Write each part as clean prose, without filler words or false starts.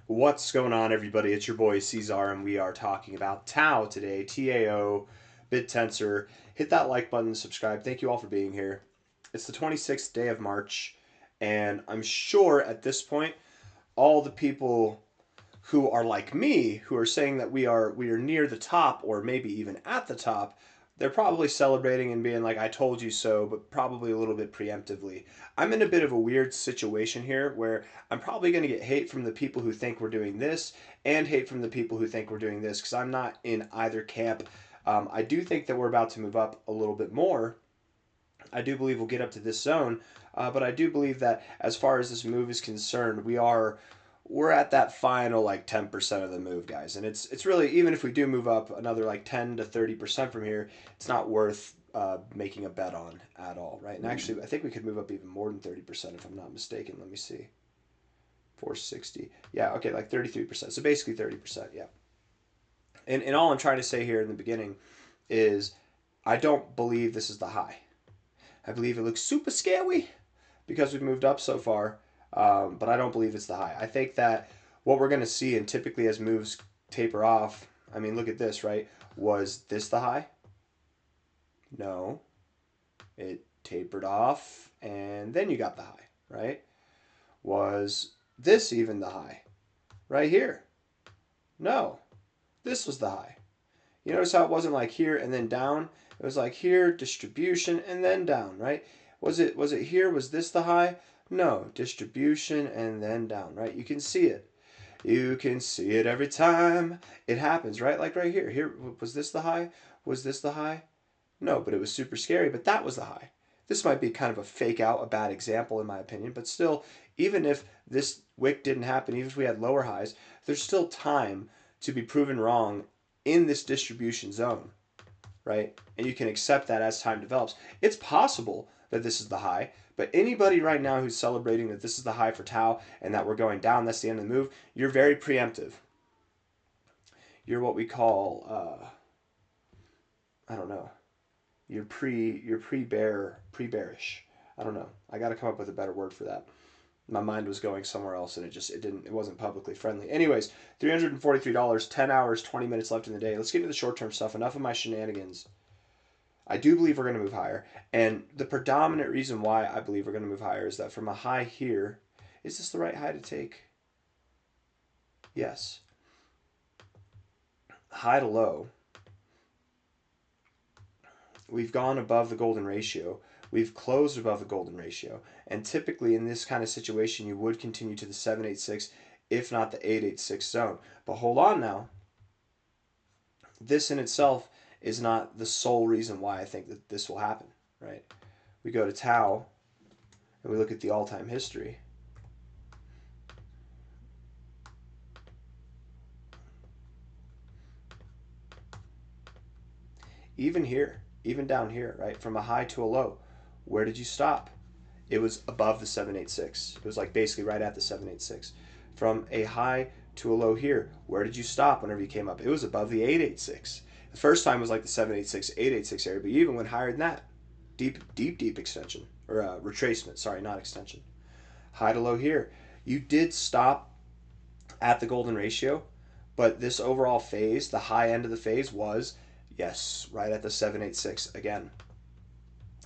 What's going on, everybody? It's your boy C-Zar, and we are talking about TAO today. TAO, Bittensor. Hit that like button, subscribe. Thank you all for being here. It's the 26th day of March, and I'm sure at this point, all the people who are like me, who are saying that we are near the top or maybe even at the top, they're probably celebrating and being like, I told you so, but probably a little bit preemptively. I'm in a bit of a weird situation here where I'm probably going to get hate from the people who think we're doing this and hate from the people who think we're doing this because I'm not in either camp. I do think that we're about to move up a little bit more. I do believe we'll get up to this zone, but I do believe that as far as this move is concerned, we're at that final like 10% of the move, guys. And it's really, even if we do move up another like 10 to 30% from here, it's not worth making a bet on at all, right? And actually, I think we could move up even more than 30% if I'm not mistaken. Let me see. 460. Yeah, okay, like 33%. So basically 30%, yeah. And all I'm trying to say here in the beginning is I don't believe this is the high. I believe it looks super scary because we've moved up so far, but I don't believe it's the high. I think that what we're going to see, and typically as moves taper off, I mean, look at this, right? Was this the high? No. It tapered off, and then you got the high, right? Was this even the high? Right here? No. This was the high. You notice how it wasn't like here and then down? It was like here, distribution, and then down, right? Was it here? Was this the high? No, distribution and then down, right? You can see it. You can see it every time it happens, right? Like right here. Here, was this the high? Was this the high? No, but it was super scary, but that was the high. This might be kind of a fake out, a bad example in my opinion, but still, even if this wick didn't happen, even if we had lower highs, there's still time to be proven wrong in this distribution zone, right? And you can accept that as time develops. It's possible that this is the high, but anybody right now who's celebrating that this is the high for TAO and that we're going down, that's the end of the move, you're very preemptive. You're what we call, I don't know, you're pre-bearish. I don't know. I got to come up with a better word for that. My mind was going somewhere else and it wasn't publicly friendly. Anyways, $343, 10 hours, 20 minutes left in the day. Let's get into the short-term stuff. Enough of my shenanigans. I do believe we're going to move higher. And the predominant reason why I believe we're going to move higher is that from a high here, is this the right high to take? Yes. High to low, we've gone above the golden ratio. We've closed above the golden ratio. And typically in this kind of situation, you would continue to the 786, if not the 886 zone. But hold on now. This in itself is not the sole reason why I think that this will happen, right? We go to TAO and we look at the all-time history. Even here, even down here, right, from a high to a low, where did you stop? It was above the 786. It was like basically right at the 786. From a high to a low here, where did you stop whenever you came up? It was above the 886. The first time was like the 786, 886 area, but you even went higher than that. Deep extension, or retracement, sorry, not extension. High to low here. You did stop at the golden ratio, but this overall phase, the high end of the phase was, yes, right at the 786 again,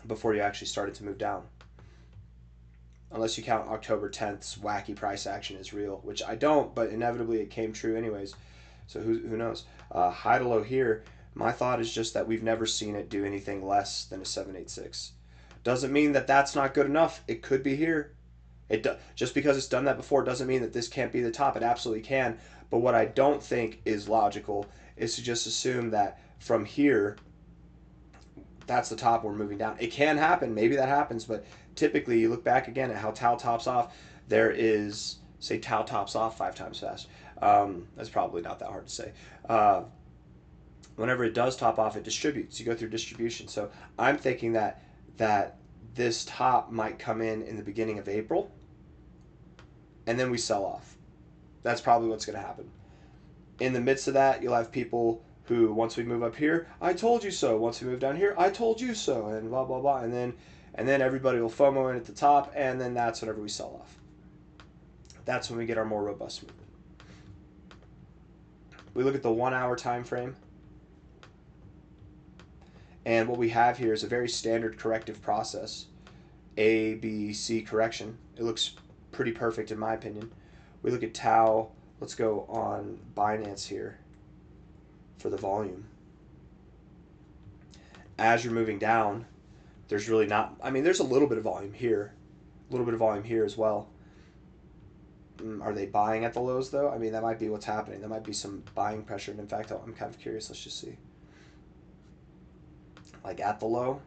before you actually started to move down. Unless you count October 10th's wacky price action is real, which I don't, but inevitably it came true anyways. So who knows? High to low here, my thought is just that we've never seen it do anything less than a 786. Doesn't mean that that's not good enough. It could be here. Just because it's done that before doesn't mean that this can't be the top. It absolutely can. But what I don't think is logical is to just assume that from here, that's the top, we're moving down. It can happen. Maybe that happens, but typically you look back again at how TAO tops off. There is, say TAO tops off 5 times fast. That's probably not that hard to say. Whenever it does top off, it distributes. You go through distribution. So I'm thinking that this top might come in the beginning of April, and then we sell off. That's probably what's going to happen. In the midst of that, you'll have people who, once we move up here, I told you so. Once we move down here, I told you so, and blah blah blah, and then everybody will FOMO in at the top, and then that's whenever we sell off. That's when we get our more robust movement. We look at the 1 hour time frame. And what we have here is a very standard corrective process. A, B, C correction. It looks pretty perfect in my opinion. We look at TAO. Let's go on Binance here for the volume. As you're moving down, there's really not, I mean, there's a little bit of volume here, a little bit of volume here as well. Are they buying at the lows though? I mean, that might be what's happening. There might be some buying pressure. And in fact, I'm kind of curious. Let's just see. Like at the low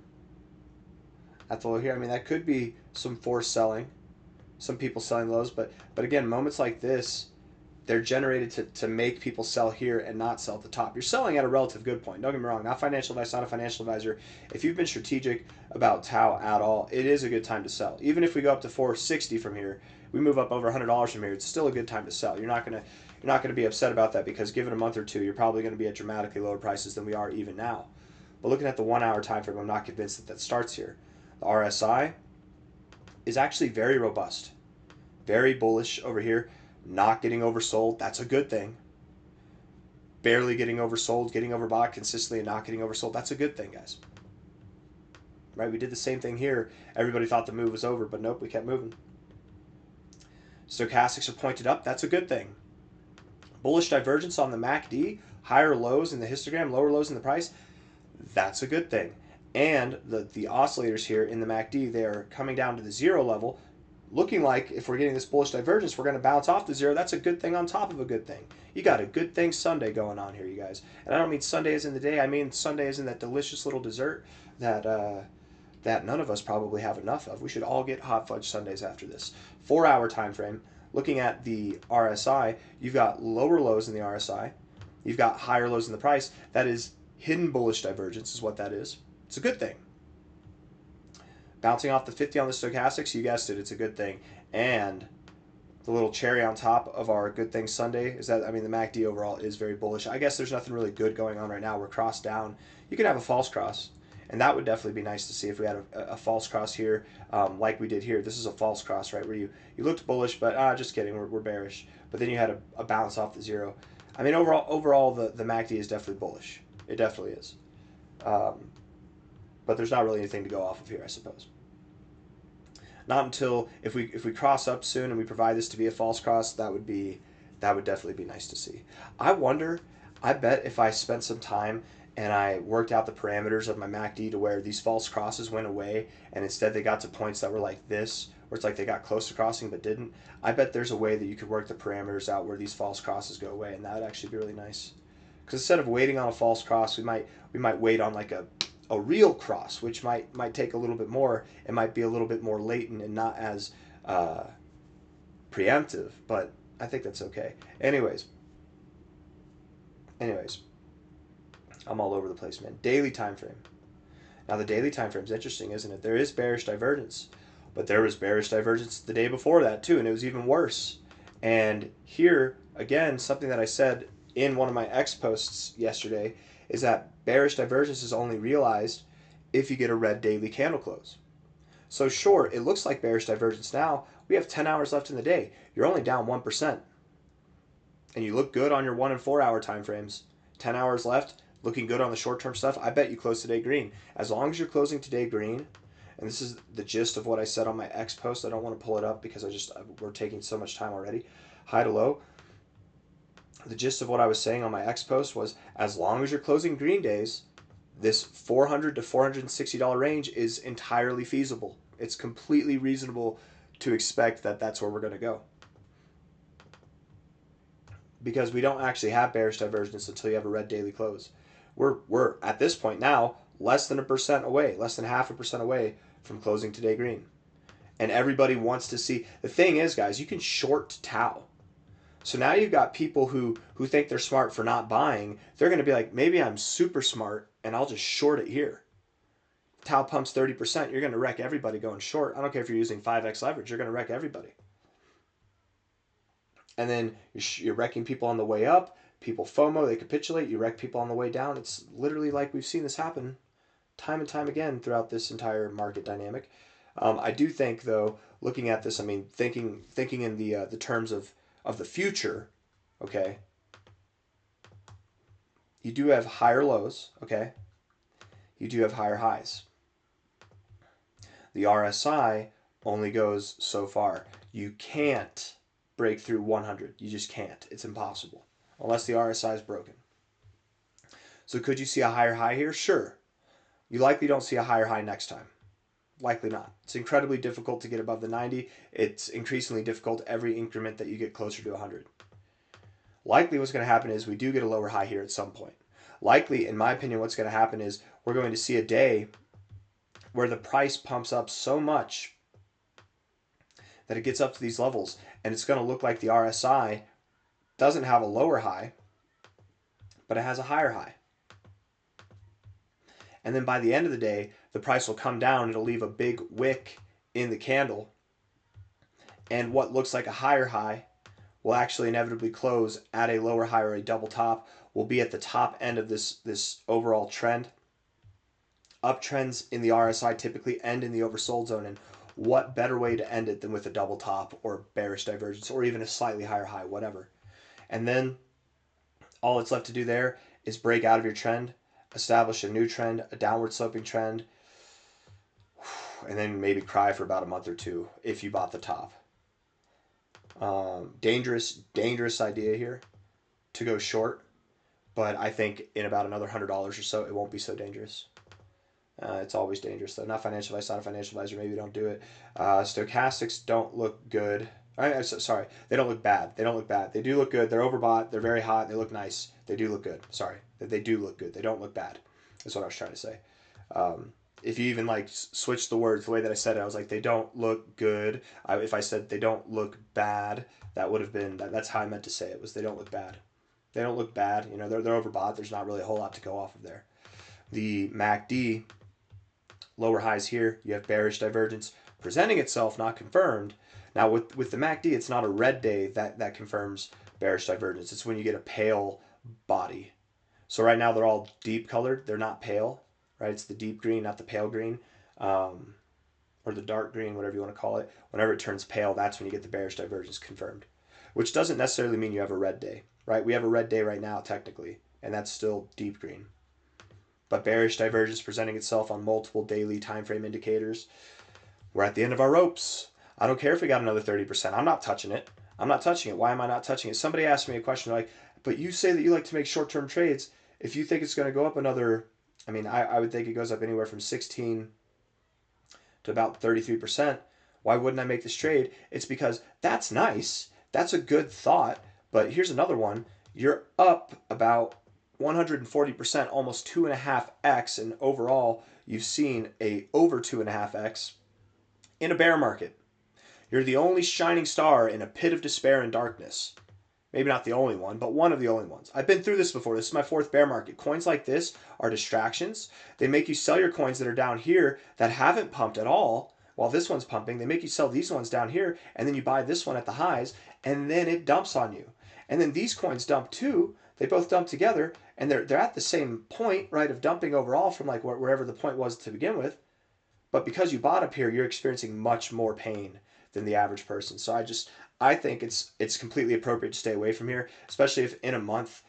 here, I mean, that could be some forced selling, some people selling lows, but again, moments like this, they're generated to make people sell here and not sell at the top. You're selling at a relative good point. Don't get me wrong, not financial advice, not a financial advisor. If you've been strategic about TAO at all, it is a good time to sell. Even if we go up to 460 from here, we move up over $100 from here, it's still a good time to sell. You're not gonna be upset about that, because given a month or two, you're probably going to be at dramatically lower prices than we are even now. But looking at the 1 hour time frame, I'm not convinced that starts here. The RSI is actually very robust, very bullish over here, not getting oversold. That's a good thing. Barely getting oversold, getting overbought consistently and not getting oversold. That's a good thing, guys. Right? We did the same thing here. Everybody thought the move was over, but nope, we kept moving. Stochastics are pointed up. That's a good thing. Bullish divergence on the MACD, higher lows in the histogram, lower lows in the price. That's a good thing. And the oscillators here in the MACD, they are coming down to the zero level, looking like if we're getting this bullish divergence, we're going to bounce off the zero. That's a good thing on top of a good thing. You got a good thing Sunday going on here, you guys. And I don't mean Sunday as in the day. I mean Sunday as in that delicious little dessert that none of us probably have enough of. We should all get hot fudge sundaes after this. 4 hour time frame. Looking at the RSI, you've got lower lows in the RSI. You've got higher lows in the price. That is hidden bullish divergence is what that is. It's a good thing. Bouncing off the 50 on the stochastics, you guessed it, it's a good thing. And the little cherry on top of our good thing Sunday is that, I mean, the MACD overall is very bullish. I guess there's nothing really good going on right now. We're crossed down. You can have a false cross, and that would definitely be nice to see if we had a false cross here, like we did here. This is a false cross, right, where you looked bullish, but just kidding, we're bearish. But then you had a bounce off the zero. I mean, overall the MACD is definitely bullish. It definitely is. But there's not really anything to go off of here, I suppose. Not until if we cross up soon and we provide this to be a false cross, that would definitely be nice to see. I bet if I spent some time and I worked out the parameters of my MACD to where these false crosses went away and instead they got to points that were like this, where it's like they got close to crossing but didn't, I bet there's a way that you could work the parameters out where these false crosses go away, and that would actually be really nice. Because instead of waiting on a false cross, we might wait on like a real cross, which might take a little bit more. It might be a little bit more latent and not as preemptive, but I think that's okay. Anyways, I'm all over the place, man. Daily time frame. Now the daily time frame is interesting, isn't it? There is bearish divergence, but there was bearish divergence the day before that too, and it was even worse. And here again, something that I said in one of my X posts yesterday is that bearish divergence is only realized if you get a red daily candle close. So sure, it looks like bearish divergence now. We have 10 hours left in the day. You're only down 1%. And you look good on your 1 and 4 hour time frames. 10 hours left, looking good on the short-term stuff. I bet you close today green. As long as you're closing today green, and this is the gist of what I said on my X post. I don't want to pull it up because we're taking so much time already. High to low. The gist of what I was saying on my X post was, as long as you're closing green days, this $400 to $460 range is entirely feasible. It's completely reasonable to expect that that's where we're going to go. Because we don't actually have bearish divergence until you have a red daily close. We're at this point now less than 1% away, less than 0.5% away from closing today green. And everybody wants to see. The thing is, guys, you can short TAO. So now you've got people who think they're smart for not buying. They're going to be like, maybe I'm super smart and I'll just short it here. TAO pumps 30%. You're going to wreck everybody going short. I don't care if you're using 5x leverage. You're going to wreck everybody. And then you're wrecking people on the way up. People FOMO, they capitulate. You wreck people on the way down. It's literally like we've seen this happen time and time again throughout this entire market dynamic. I do think, though, looking at this, I mean, thinking in the terms of the future, okay, you do have higher lows, okay? You do have higher highs. The RSI only goes so far. You can't break through 100. You just can't. It's impossible unless the RSI is broken. So could you see a higher high here? Sure. You likely don't see a higher high next time. Likely not. It's incredibly difficult to get above the 90. It's increasingly difficult every increment that you get closer to 100. Likely what's going to happen is we do get a lower high here at some point. Likely, in my opinion, what's going to happen is we're going to see a day where the price pumps up so much that it gets up to these levels, and it's going to look like the RSI doesn't have a lower high, but it has a higher high. And then by the end of the day, the price will come down. It'll leave a big wick in the candle, and what looks like a higher high will actually inevitably close at a lower high, or a double top will be at the top end of this overall trend. Uptrends in the RSI typically end in the oversold zone, and what better way to end it than with a double top or bearish divergence or even a slightly higher high, whatever. And then all it's left to do there is break out of your trend, establish a new trend, a downward sloping trend, and then maybe cry for about a month or two if you bought the top. Dangerous idea here to go short, but I think in about another $100 or so, it won't be so dangerous. It's always dangerous though. Not financial advice, not a financial advisor. Maybe don't do it. Stochastics don't look good. Sorry, they don't look bad. They don't look bad. They do look good. They're overbought. They're very hot. They look nice. They do look good. Sorry, they do look good. They don't look bad. That's what I was trying to say. If you even like switch the words the way that I said it, I was like, they don't look good. If I said they don't look bad, that would have been that's how I meant to say it. Was they don't look bad. They don't look bad. You know, they're overbought. There's not really a whole lot to go off of there. The MACD. Lower highs here, you have bearish divergence presenting itself, not confirmed. Now with the MACD, it's not a red day that confirms bearish divergence. It's when you get a pale body. So right now they're all deep colored. They're not pale, right? It's the deep green, not the pale green, or the dark green, whatever you want to call it. Whenever it turns pale, that's when you get the bearish divergence confirmed, which doesn't necessarily mean you have a red day, right? We have a red day right now technically, and that's still deep green. But bearish divergence presenting itself on multiple daily time frame indicators. We're at the end of our ropes. I don't care if we got another 30%. I'm not touching it. I'm not touching it. Why am I not touching it? Somebody asked me a question like, but you say that you like to make short-term trades. If you think it's going to go up another, I mean, I would think it goes up anywhere from 16 to about 33%. Why wouldn't I make this trade? It's because that's nice. That's a good thought. But here's another one. You're up about 140%, almost 2.5x, and overall you've seen a over 2.5x in a bear market. You're the only shining star in a pit of despair and darkness. Maybe not the only one, but one of the only ones. I've been through this before. This is my fourth bear market. Coins like this are distractions. They make you sell your coins that are down here that haven't pumped at all while this one's pumping. They make you sell these ones down here, and then you buy this one at the highs, and then it dumps on you. And then these coins dump too. They both dump together, and they're at the same point, right, of dumping overall from like wherever the point was to begin with. But because you bought up here, you're experiencing much more pain than the average person. So I think it's completely appropriate to stay away from here, especially if in a month,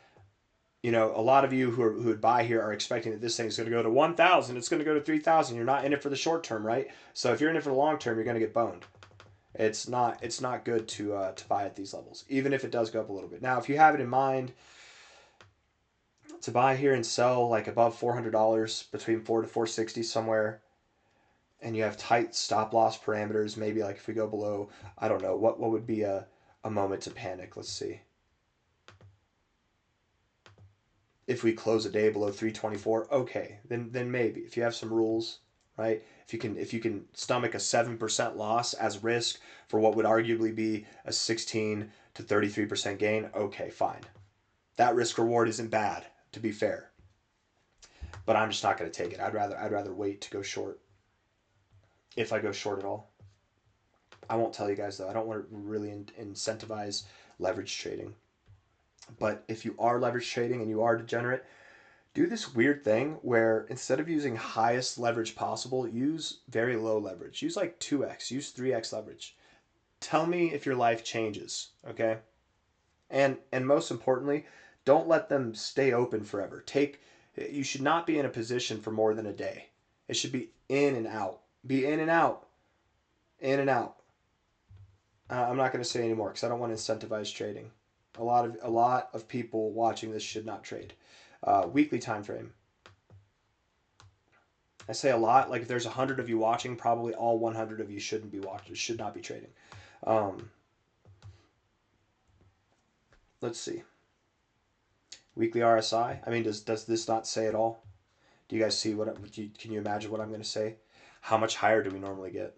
you know, a lot of you who would buy here are expecting that this thing is going to go to 1,000, it's going to go to 3,000. You're not in it for the short term, right? So if you're in it for the long term, you're going to get boned. It's not good to buy at these levels, even if it does go up a little bit. Now, if you have it in mind to buy here and sell like above $400, between $4 to $460 somewhere, and you have tight stop loss parameters, maybe like if we go below, I don't know, what would be a moment to panic? Let's see. If we close a day below 324, okay, then maybe. If you have some rules, right? If you can stomach a 7% loss as risk for what would arguably be a 16 to 33% gain, okay, fine. That risk reward isn't bad, to be fair. But I'm just not going to take it. I'd rather wait to go short. If I go short at all. I won't tell you guys though. I don't want to really incentivize leverage trading. But if you are leverage trading and you are degenerate, do this weird thing where instead of using highest leverage possible, use very low leverage. Use like 2x, use 3x leverage. Tell me if your life changes, okay? And most importantly, Don't let them stay open forever. You should not be in a position for more than a day. It should be in and out. Be in and out. In and out. I'm not going to say anymore because I don't want to incentivize trading. A lot of people watching this should not trade. Weekly time frame. I say a lot. Like if there's 100 of you watching, probably all 100 of you shouldn't be watching. Should not be trading. Let's see. Weekly RSI. I mean, does this not say it all? Do you guys see can you imagine what I'm going to say? How much higher do we normally get?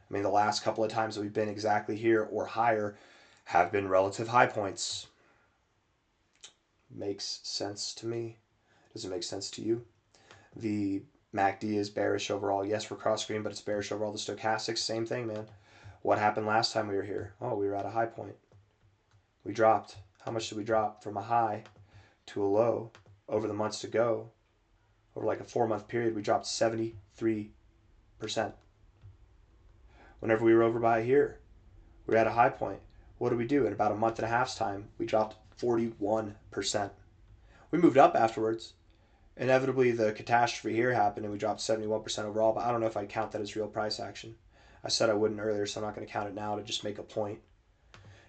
I mean, the last couple of times that we've been exactly here or higher have been relative high points. Makes sense to me. Does it make sense to you? The MACD is bearish overall. Yes, we're cross screen, but it's bearish overall. The stochastics, same thing, man. What happened last time we were here? Oh, we were at a high point. We dropped. How much did we drop? From a high to a low over the months to go. Over like a 4-month period, we dropped 73%. Whenever we were over by here, we were at a high point. What did we do? In about a month and a half's time, we dropped 41%. We moved up afterwards. Inevitably, the catastrophe here happened and we dropped 71% overall, but I don't know if I'd count that as real price action. I said I wouldn't earlier, so I'm not going to count it now to just make a point.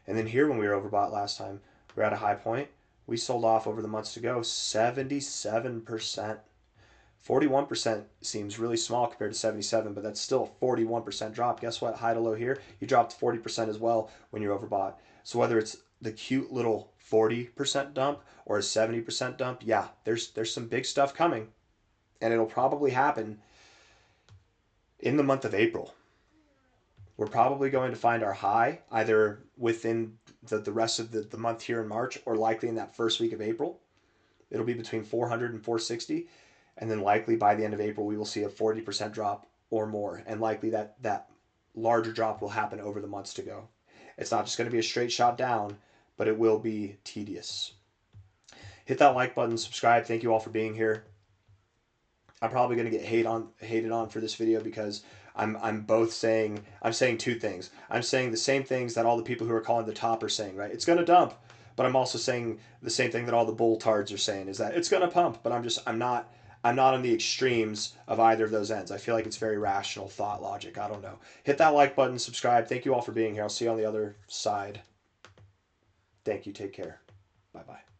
And then here when we were overbought last time, we were at a high point. We sold off over the months to go 77%. 41% seems really small compared to 77, but that's still a 41% drop. Guess what? High to low here, you dropped 40% as well when you're overbought. So whether it's the cute little 40% dump or a 70% dump, yeah, there's some big stuff coming, and it'll probably happen in the month of April. We're probably going to find our high either within the rest of the month here in March or likely in that first week of April. It'll be between 400 and 460. And then likely by the end of April, we will see a 40% drop or more. And likely that larger drop will happen over the months to go. It's not just going to be a straight shot down, but it will be tedious. Hit that like button, subscribe. Thank you all for being here. I'm probably going to get hated on for this video because I'm saying two things. I'm saying the same things that all the people who are calling the top are saying, right? It's going to dump, but I'm also saying the same thing that all the bulltards are saying is that it's going to pump, but I'm not on the extremes of either of those ends. I feel like it's very rational thought logic. I don't know. Hit that like button, subscribe. Thank you all for being here. I'll see you on the other side. Thank you. Take care. Bye-bye.